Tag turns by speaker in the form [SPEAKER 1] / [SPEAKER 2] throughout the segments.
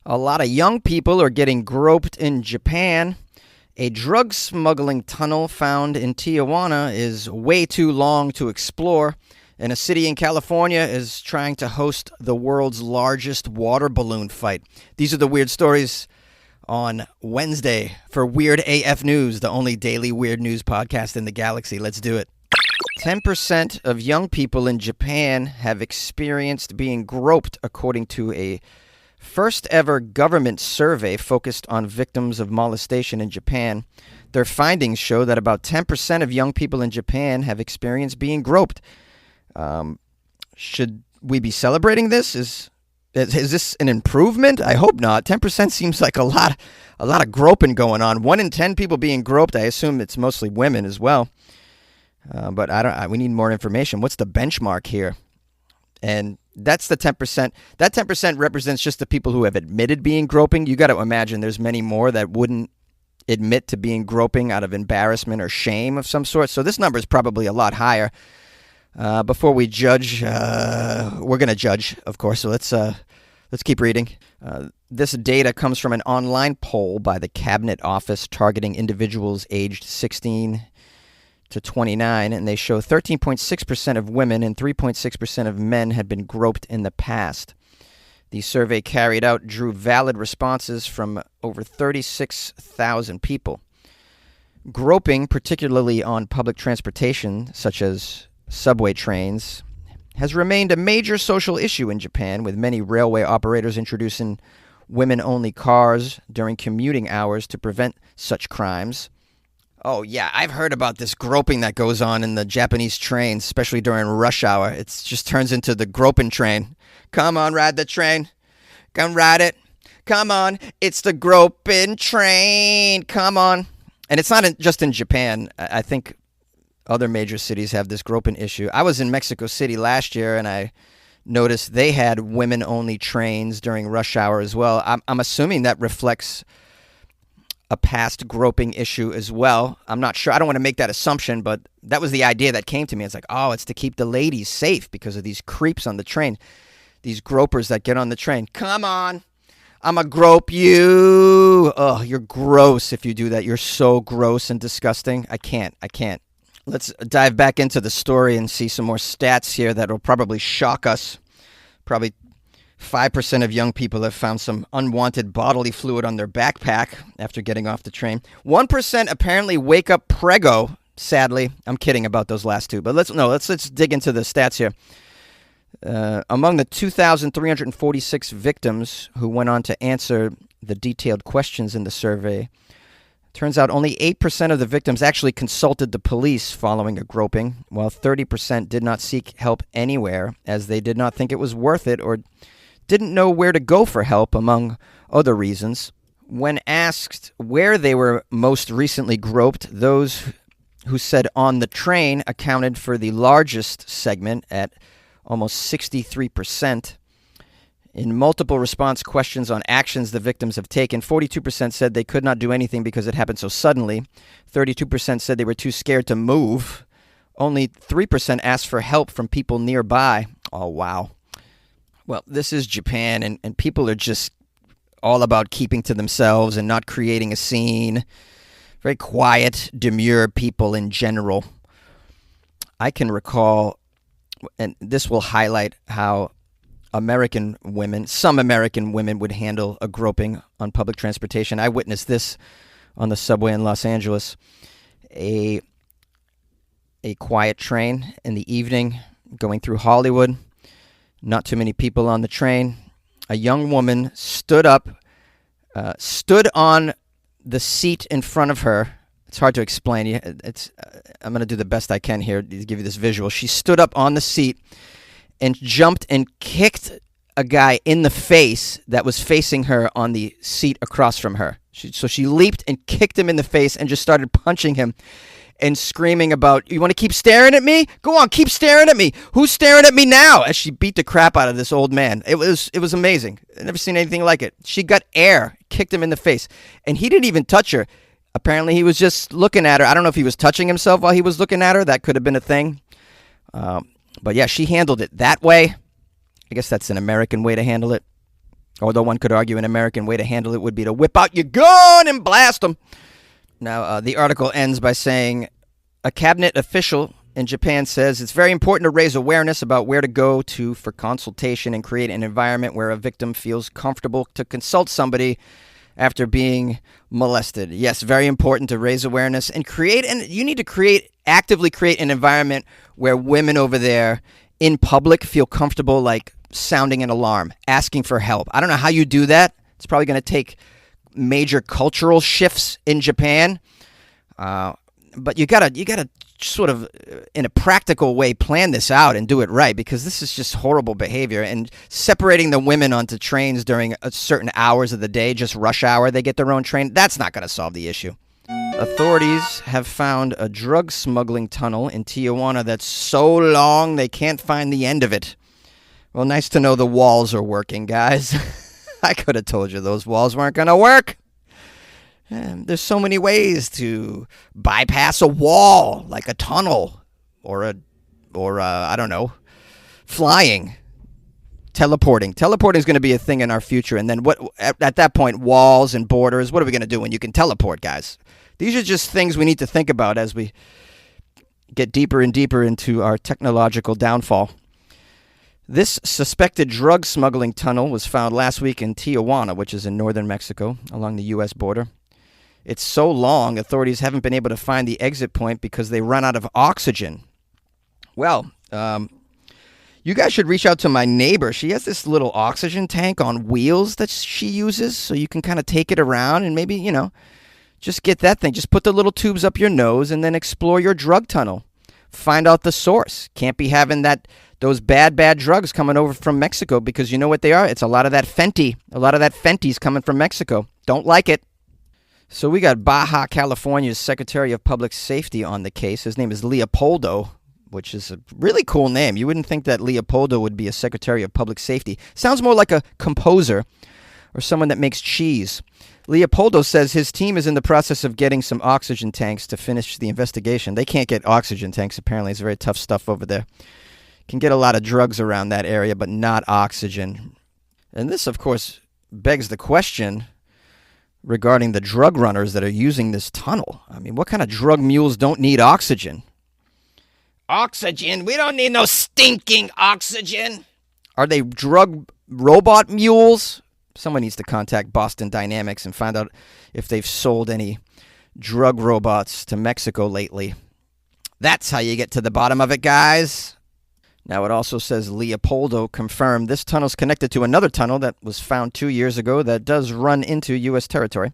[SPEAKER 1] A lot of young people are getting groped in Japan. A drug smuggling tunnel found in Tijuana is way too long to explore. And a city in California is trying to host the world's largest water balloon fight. These are the weird stories on Wednesday for Weird AF News, the only daily weird news podcast in the galaxy. Let's do it. 10% of young people in Japan have experienced being groped, according to a first ever government survey focused on victims of molestation in Japan. Their findings show that about 10% of young people in Japan have experienced being groped. Should we be celebrating this? Is this an improvement? I hope not. 10% seems like a lot of groping going on. 1 in 10 people being groped. I assume it's mostly women as well. But we need more information. What's the benchmark here? And that's the 10%. That 10% represents just the people who have admitted being groping. You got to imagine there's many more that wouldn't admit to being groping out of embarrassment or shame of some sort. So this number is probably a lot higher. Before we judge, we're going to judge, of course. So let's keep reading. This data comes from an online poll by the Cabinet Office targeting individuals aged 16 to 29, and they show 13.6% of women and 3.6% of men had been groped in the past. The survey carried out drew valid responses from over 36,000 people. Groping, particularly on public transportation, such as subway trains, has remained a major social issue in Japan, with many railway operators introducing women-only cars during commuting hours to prevent such crimes. Oh, yeah, I've heard about this groping that goes on in the Japanese trains, especially during rush hour. It just turns into the groping train. Come on, ride the train. Come ride it. Come on, it's the groping train. Come on. And it's not just in Japan. I think other major cities have this groping issue. I was in Mexico City last year, and I noticed they had women-only trains during rush hour as well. I'm assuming that reflects a past groping issue as well. I'm not sure. I don't want to make that assumption, but that was the idea that came to me. It's like, oh, it's to keep the ladies safe because of these creeps on the train, these gropers that get on the train. Come on, I'm going to grope you. Oh, you're gross if you do that. You're so gross and disgusting. I can't. Let's dive back into the story and see some more stats here that will probably shock us. Probably 5% of young people have found some unwanted bodily fluid on their backpack after getting off the train. 1% apparently wake up preggo, sadly. I'm kidding about those last two, but let's dig into the stats here. Among the 2,346 victims who went on to answer the detailed questions in the survey, turns out only 8% of the victims actually consulted the police following a groping, while 30% did not seek help anywhere as they did not think it was worth it or didn't know where to go for help, among other reasons. When asked where they were most recently groped, those who said on the train accounted for the largest segment at almost 63%. In multiple response questions on actions the victims have taken, 42% said they could not do anything because it happened so suddenly. 32% said they were too scared to move. Only 3% asked for help from people nearby. Oh, wow. Well, this is Japan, and people are just all about keeping to themselves and not creating a scene. Very quiet, demure people in general. I can recall, and this will highlight how some American women would handle a groping on public transportation. I witnessed this on the subway in Los Angeles. A quiet train in the evening going through Hollywood. Not too many people on the train. A young woman stood on the seat in front of her. It's hard to explain. I'm going to do the best I can here to give you this visual. She stood up on the seat and jumped and kicked a guy in the face that was facing her on the seat across from her. So she leaped and kicked him in the face and just started punching him and screaming about, "You want to keep staring at me? Go on, keep staring at me. Who's staring at me now?" As she beat the crap out of this old man. It was amazing. I've never seen anything like it. She got air, kicked him in the face, and he didn't even touch her. Apparently, he was just looking at her. I don't know if he was touching himself while he was looking at her. That could have been a thing. But yeah, she handled it that way. I guess that's an American way to handle it. Although one could argue an American way to handle it would be to whip out your gun and blast them. Now, the article ends by saying, a cabinet official in Japan says it's very important to raise awareness about where to go to for consultation and create an environment where a victim feels comfortable to consult somebody after being molested. Yes, very important to raise awareness and you need to actively create an environment where women over there in public feel comfortable, like sounding an alarm, asking for help. I don't know how you do that. It's probably going to take major cultural shifts in Japan. But you gotta sort of, in a practical way, plan this out and do it right, because this is just horrible behavior. And separating the women onto trains during certain hours of the day, just rush hour, they get their own train, that's not going to solve the issue. Authorities have found a drug smuggling tunnel in Tijuana that's so long they can't find the end of it. Well, nice to know the walls are working, guys. I could have told you those walls weren't going to work. There's so many ways to bypass a wall, like a tunnel or I don't know, flying, teleporting. Teleporting is going to be a thing in our future. And then at that point, walls and borders, what are we going to do when you can teleport, guys? These are just things we need to think about as we get deeper and deeper into our technological downfall. This suspected drug smuggling tunnel was found last week in Tijuana, which is in northern Mexico, along the U.S. border. It's so long, authorities haven't been able to find the exit point because they run out of oxygen. Well, you guys should reach out to my neighbor. She has this little oxygen tank on wheels that she uses, so you can kind of take it around and maybe, just get that thing. Just put the little tubes up your nose and then explore your drug tunnel. Find out the source. Can't be having those bad drugs coming over from Mexico, because you know what they are? It's a lot of that Fenty. A lot of that Fenty's coming from Mexico. Don't like it. So we got Baja California's Secretary of Public Safety on the case. His name is Leopoldo, which is a really cool name. You wouldn't think that Leopoldo would be a Secretary of Public Safety. Sounds more like a composer or someone that makes cheese. Leopoldo says his team is in the process of getting some oxygen tanks to finish the investigation. They can't get oxygen tanks, apparently. It's very tough stuff over there. Can get a lot of drugs around that area, but not oxygen. And this, of course, begs the question regarding the drug runners that are using this tunnel. I mean, what kind of drug mules don't need oxygen? Oxygen? We don't need no stinking oxygen. Are they drug robot mules? Someone needs to contact Boston Dynamics and find out if they've sold any drug robots to Mexico lately. That's how you get to the bottom of it, guys. Now, it also says Leopoldo confirmed this tunnel's connected to another tunnel that was found 2 years ago that does run into U.S. territory.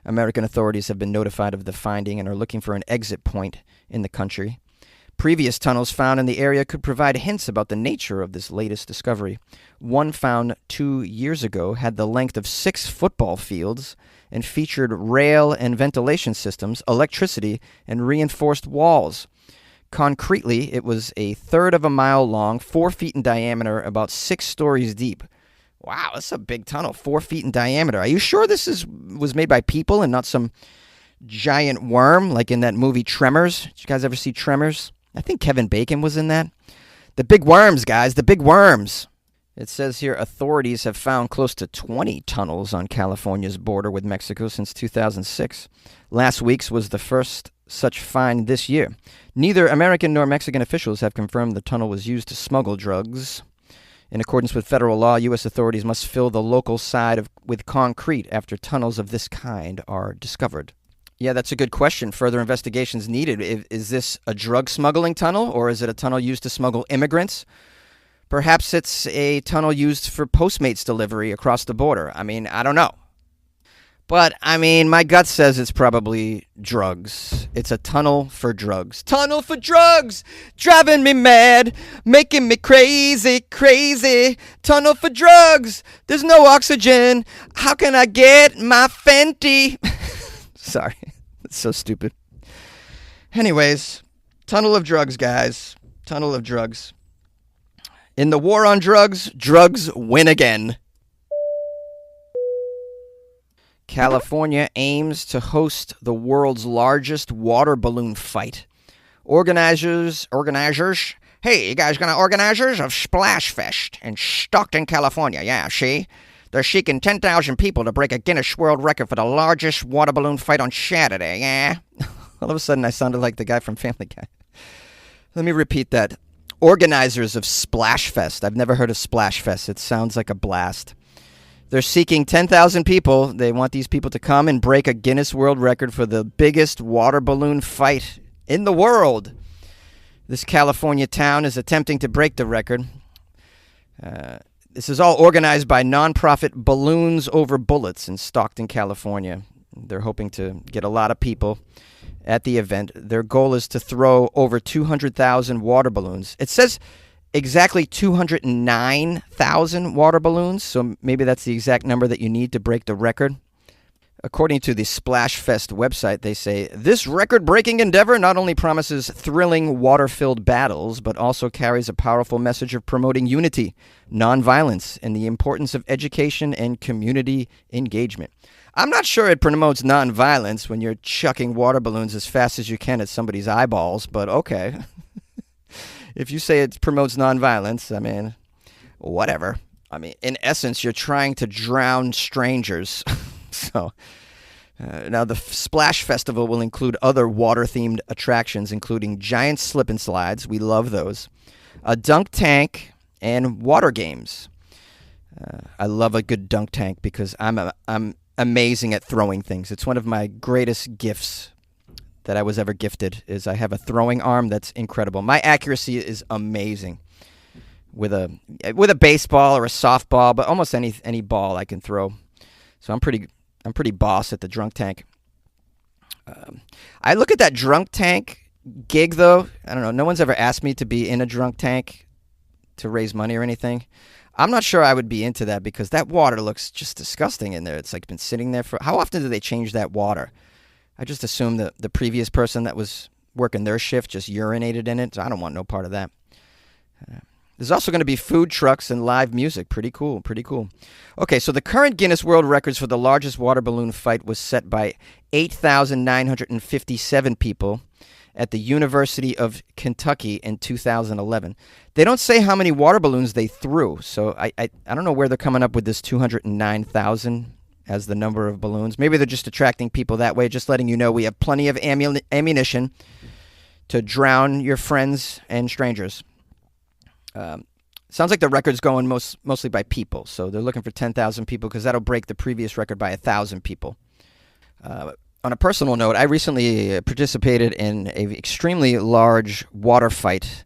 [SPEAKER 1] American authorities have been notified of the finding and are looking for an exit point in the country. Previous tunnels found in the area could provide hints about the nature of this latest discovery. One found 2 years ago had the length of 6 football fields and featured rail and ventilation systems, electricity, and reinforced walls. Concretely, it was a third of a mile long, 4 feet in diameter, about 6 stories deep. Wow, that's a big tunnel, 4 feet in diameter. Are you sure this was made by people and not some giant worm like in that movie Tremors? Did you guys ever see Tremors? I think Kevin Bacon was in that. The big worms, guys, the big worms. It says here authorities have found close to 20 tunnels on California's border with Mexico since 2006. Last week's was the first such find this year. Neither American nor Mexican officials have confirmed the tunnel was used to smuggle drugs. In accordance with federal law, U.S. authorities must fill the local side with concrete after tunnels of this kind are discovered. Yeah, that's a good question. Further investigations needed. Is this a drug smuggling tunnel, or is it a tunnel used to smuggle immigrants? Perhaps it's a tunnel used for Postmates delivery across the border. I mean, I don't know. But, I mean, my gut says it's probably drugs. It's a tunnel for drugs. Tunnel for drugs! Driving me mad, making me crazy, crazy. Tunnel for drugs! There's no oxygen. How can I get my Fenty? Sorry, it's so stupid. Anyways, tunnel of drugs, guys. Tunnel of drugs. In the war on drugs, drugs win again. California aims to host the world's largest water balloon fight. Organizers, hey, you guys gonna organizers of Splash Fest in Stockton, California. Yeah, see? They're seeking 10,000 people to break a Guinness World Record for the largest water balloon fight on Saturday. Yeah. All of a sudden, I sounded like the guy from Family Guy. Let me repeat that. Organizers of Splash Fest. I've never heard of Splash Fest. It sounds like a blast. They're seeking 10,000 people. They want these people to come and break a Guinness World Record for the biggest water balloon fight in the world. This California town is attempting to break the record. This is all organized by nonprofit Balloons Over Bullets in Stockton, California. They're hoping to get a lot of people at the event. Their goal is to throw over 200,000 water balloons. It says exactly 209,000 water balloons, so maybe that's the exact number that you need to break the record. According to the Splash Fest website, they say, this record-breaking endeavor not only promises thrilling water-filled battles, but also carries a powerful message of promoting unity, nonviolence, and the importance of education and community engagement. I'm not sure it promotes nonviolence when you're chucking water balloons as fast as you can at somebody's eyeballs, but okay. If you say it promotes nonviolence, I mean, whatever. I mean, in essence, you're trying to drown strangers. So, now the Splash Festival will include other water-themed attractions, including giant slip and slides. We love those. A dunk tank and water games. I love a good dunk tank because I'm amazing at throwing things. It's one of my greatest gifts that I was ever gifted. Is I have a throwing arm that's incredible. My accuracy is amazing with a baseball or a softball, but almost any ball I can throw. So I'm pretty boss at the drunk tank. I look at that drunk tank gig, though. I don't know. No one's ever asked me to be in a drunk tank to raise money or anything. I'm not sure I would be into that because that water looks just disgusting in there. It's like been sitting there for... How often do they change that water? I just assume that the previous person that was working their shift just urinated in it. So I don't want no part of that. There's also going to be food trucks and live music. Pretty cool. Okay, so the current Guinness World Records for the largest water balloon fight was set by 8,957 people at the University of Kentucky in 2011. They don't say how many water balloons they threw, so I don't know where they're coming up with this 209,000 as the number of balloons. Maybe they're just attracting people that way, just letting you know we have plenty of ammunition to drown your friends and strangers. Sounds like the record's going mostly by people, so they're looking for 10,000 people because that'll break the previous record by 1,000 people. On a personal note, I recently participated in an extremely large water fight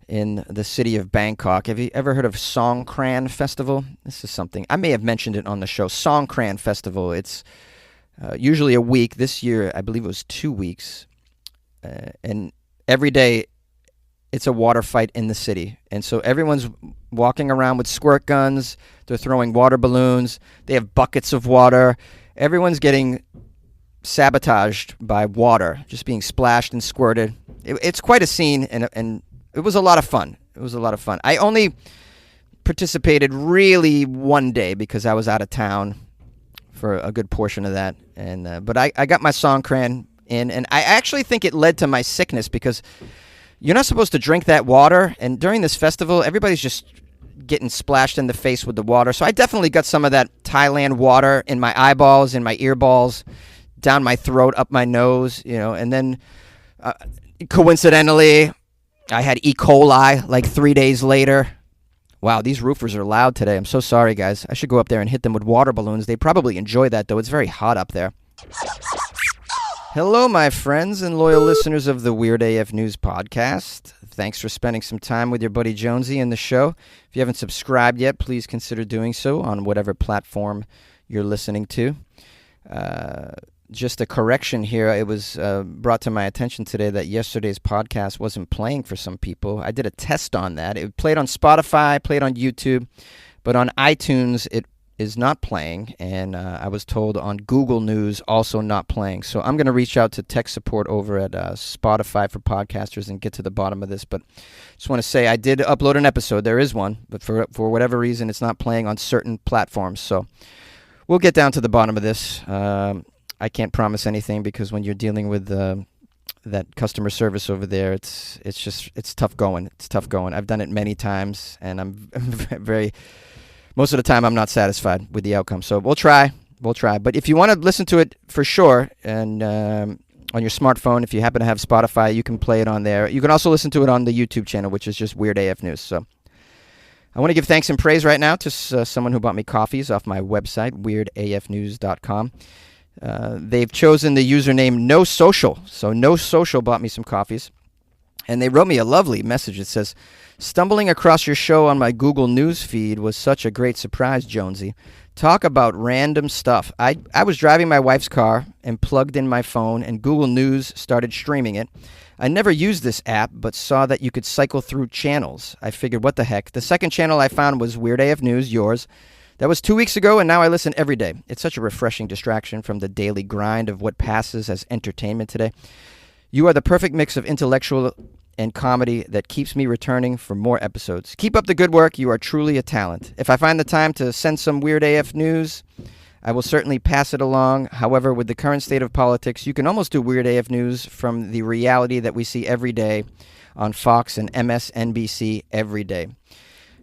[SPEAKER 1] in the city of Bangkok. Have you ever heard of Songkran Festival? This is something, I may have mentioned it on the show. Songkran Festival, it's usually a week. This year, I believe it was 2 weeks. And every day, it's a water fight in the city. And so everyone's walking around with squirt guns. They're throwing water balloons. They have buckets of water. Everyone's getting sabotaged by water, just being splashed and squirted. It's quite a scene, and it was a lot of fun. I only participated really one day because I was out of town for a good portion of that. But I got my Songkran in, and I actually think it led to my sickness because you're not supposed to drink that water, and during this festival, everybody's just getting splashed in the face with the water. So I definitely got some of that Thailand water in my eyeballs, in my earballs, down my throat, up my nose, and then coincidentally, I had E. coli like 3 days later. Wow, these roofers are loud today. I'm so sorry, guys. I should go up there and hit them with water balloons. They probably enjoy that, though. It's very hot up there. Hello, my friends and loyal listeners of the Weird AF News podcast. Thanks for spending some time with your buddy Jonesy in the show. If you haven't subscribed yet, please consider doing so on whatever platform you're listening to. Just a correction here. It was brought to my attention today that yesterday's podcast wasn't playing for some people. I did a test on that. It played on Spotify, played on YouTube, but on iTunes it is not playing, and I was told on Google News also not playing. So I'm going to reach out to tech support over at Spotify for podcasters and get to the bottom of this. But just want to say I did upload an episode. There is one, but for whatever reason, it's not playing on certain platforms. So we'll get down to the bottom of this. I can't promise anything because when you're dealing with that customer service over there, it's just tough going. It's tough going. I've done it many times, and I'm very most of the time I'm not satisfied with the outcome. So we'll try. But if you want to listen to it for sure, and on your smartphone, if you happen to have Spotify, you can play it on there. You can also listen to it on the YouTube channel, which is just Weird AF News. So I want to give thanks and praise right now to someone who bought me coffees off my website, weirdafnews.com. They've chosen the username No Social. So No Social bought me some coffees. And they wrote me a lovely message that says, "Stumbling across your show on my Google News feed was such a great surprise, Jonesy. Talk about random stuff. I was driving my wife's car and plugged in my phone, and Google News started streaming it. I never used this app, but saw that you could cycle through channels. I figured, what the heck? The second channel I found was Weird AF News, yours. That was 2 weeks ago, and now I listen every day. It's such a refreshing distraction from the daily grind of what passes as entertainment today. You are the perfect mix of intellectual and comedy that keeps me returning for more episodes. Keep up the good work. You are truly a talent. If I find the time to send some Weird AF News, I will certainly pass it along. However, with the current state of politics, you can almost do Weird AF News from the reality that we see every day on Fox and MSNBC every day."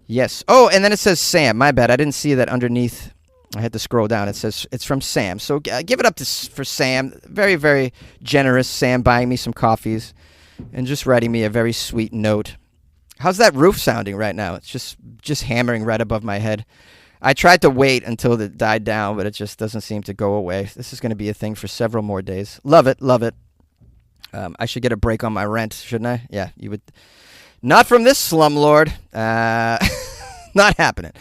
[SPEAKER 1] Yes. Oh, and then it says Sam. My bad. I didn't see that underneath. I had to scroll down. It says it's from Sam. So give it up for Sam. Very, very generous Sam, buying me some coffees and just writing me a very sweet note. How's that roof sounding right now? It's just hammering right above my head. I tried to wait until it died down, but it just doesn't seem to go away. This is going to be a thing for several more days. Love it. Love it. I should get a break on my rent, shouldn't I? Yeah, you would. Not from this slumlord. Not happening.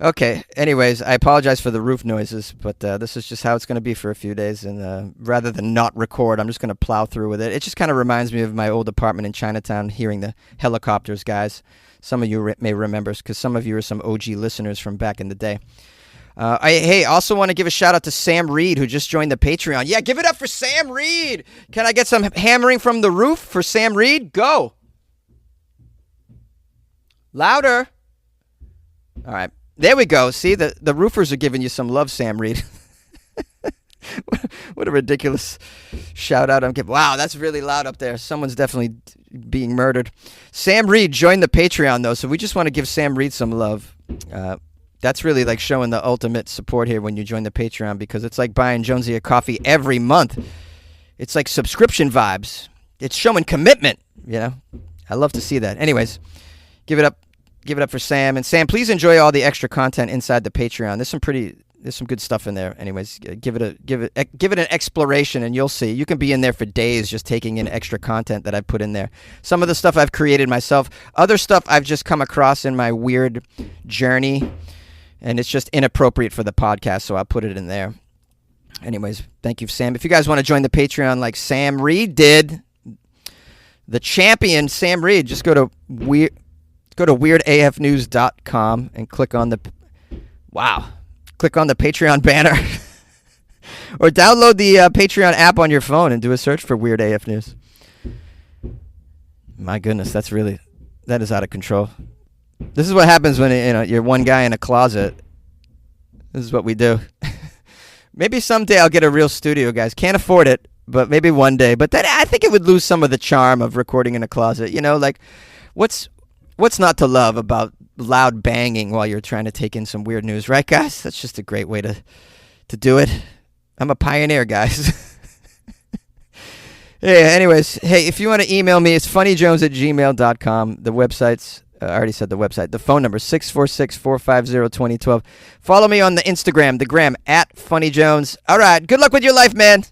[SPEAKER 1] Okay, anyways, I apologize for the roof noises, but this is just how it's going to be for a few days, and rather than not record, I'm just going to plow through with it. It just kind of reminds me of my old apartment in Chinatown, hearing the helicopters, guys. Some of you may remember, because some of you are some OG listeners from back in the day. I also want to give a shout-out to Sam Reed, who just joined the Patreon. Yeah, give it up for Sam Reed! Can I get some hammering from the roof for Sam Reed? Go! Louder! All right. There we go. See, the roofers are giving you some love, Sam Reed. What a ridiculous shout out I'm giving. Wow, that's really loud up there. Someone's definitely being murdered. Sam Reed joined the Patreon, though, so we just want to give Sam Reed some love. That's really like showing the ultimate support here when you join the Patreon, because it's like buying Jonesy a coffee every month. It's like subscription vibes. It's showing commitment, you know. I love to see that. Anyways, give it up. Give it up for Sam. And Sam, please enjoy all the extra content inside the Patreon. There's some good stuff in there. Anyways, give it an exploration, and you'll see. You can be in there for days just taking in extra content that I put in there. Some of the stuff I've created myself. Other stuff I've just come across in my weird journey, and it's just inappropriate for the podcast, so I'll put it in there. Anyways, thank you, Sam. If you guys want to join the Patreon like Sam Reed did, the champion Sam Reed, just go to weirdafnews.com and click on the Patreon banner or download the Patreon app on your phone and do a search for Weird AF News. My goodness, that is out of control. This is what happens when you're one guy in a closet. This is what we do. Maybe someday I'll get a real studio, guys. Can't afford it, but maybe one day. But then I think it would lose some of the charm of recording in a closet. You know, like what's not to love about loud banging while you're trying to take in some weird news, right, guys? That's just a great way to do it. I'm a pioneer, guys. Yeah, anyways, hey, if you want to email me, it's funnyjones@gmail.com. The website's, I already said the website. The phone number, 646-450-2012. Follow me on the Instagram, the gram, @funnyjones. All right, good luck with your life, man.